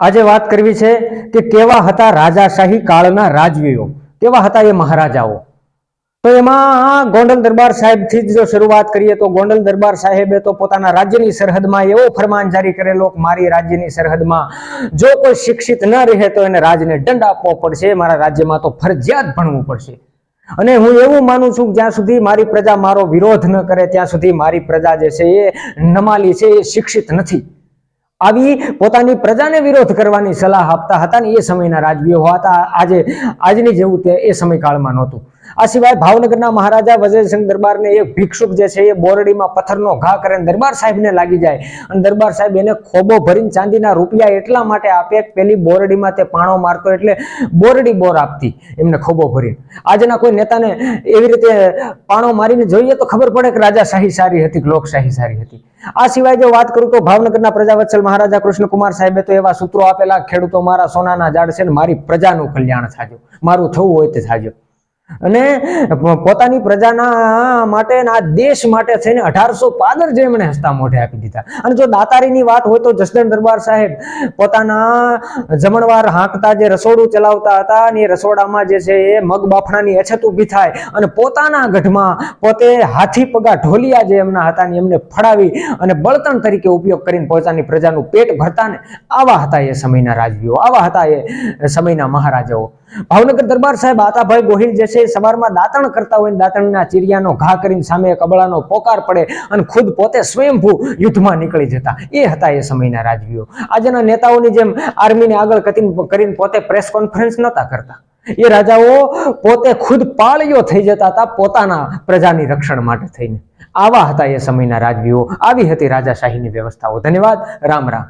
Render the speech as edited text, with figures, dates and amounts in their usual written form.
આજે વાત કરવી છે કે કેવા હતા રાજાશાહી કાળના રાજવીઓ, કેવા હતા એ મહારાજાઓ. તો એમાં ગોંડલ દરબાર સાહેબથી જ જો શરૂઆત કરીએ તો ગોંડલ દરબાર સાહેબે તો પોતાના રાજ્યની સરહદમાં એવો ફરમાન જારી કરેલો કે મારી રાજ્યની સરહદમાં જો કોઈ શિક્ષિત ન રહે તો એને રાજને દંડ આપવો પડશે, મારા રાજ્યમાં તો ફરજિયાત ભણવું પડશે. અને હું એવું માનું છું કે જ્યાં સુધી મારી પ્રજા મારો વિરોધ ન કરે ત્યાં સુધી મારી પ્રજા જે છે એ નમાલી છે, એ શિક્ષિત નથી. આવી પોતાની પ્રજાને વિરોધ કરવાની સલાહ આપતા હતા ને એ સમયના રાજવીઓ હતા. આજની જેવું તે એ સમયકાળમાં નહોતું. આ સિવાય ભાવનગરના મહારાજા વજયસિંહ દરબારને એક ભિક્ષુક જે છે એ બોરડીમાં પથ્થરનો ઘા કરે દરબાર સાહેબને લાગી જાય અને દરબાર સાહેબ એને ખોબો ભરીને ચાંદીના રૂપિયા એટલા માટે આપે કે પેલી બોરડીમાં તે પાણો મારતો એટલે બોરડી બોર આપતી એમને ખોબો ભરીને. આજના કોઈ નેતાને એવી રીતે પાણો મારીને જોઈએ તો ખબર પડે કે રાજાશાહી સારી હતી કે લોકશાહી સારી હતી. આ સિવાય જો વાત કરું તો ભાવનગરના પ્રજાવત્સલ મહારાજા કૃષ્ણકુમાર સાહેબે તો એવા સૂત્રો આપેલા, ખેડૂતો મારા સોનાના ઝાડ છે ને મારી પ્રજાનું કલ્યાણ થાજો, મારું થવું હોય તે થાજો. અને પોતાની પ્રજાના માટે આ દેશ માટે થઈને 1800 પાદર જે એમણે હસતા મોઢે આપી દીધા. અને જો દાતારીની વાત હોય તો જસદણ દરબાર સાહેબ પોતાના જમણવાર હાંકતા જે રસોડું ચલાવતા હતા અને એ રસોડામાં જે છે એ મગ બાફણાની અછત ઊભી થાય અને પોતાના ગઢમાં પોતે હાથી પગા ઢોલિયા જે એમના હતા ને એમને ફડાવી અને બળતણ તરીકે ઉપયોગ કરીને પોતાની પ્રજાનું પેટ ભરતા ને આવા હતા એ સમયના રાજવીઓ, આવા હતા એ સમયના મહારાજાઓ. ભાવનગર દરબાર સાહેબ આતાભાઈ ગોહિલ જે છે સવારમાં દાંતણ કરતા હોય, દાંતણના ચીરિયાનો ઘા કરીને સામે કબળાનો પોકાર પડે અને ખુદ પોતે સ્વયંભૂ યુદ્ધમાં નીકળી જતા એ હતા એ સમયના રાજવીઓ. આજના નેતાઓની જેમ આર્મીને આગળ કરીને પોતે પ્રેસ કોન્ફરન્સ નહોતા કરતા. એ રાજાઓ પોતે ખુદ પાળીઓ થઈ જતા હતા પોતાના પ્રજાની રક્ષણ માટે થઈને. આવા હતા એ સમયના રાજવીઓ, આવી હતી રાજાશાહીની વ્યવસ્થાઓ. ધન્યવાદ. રામ રામ.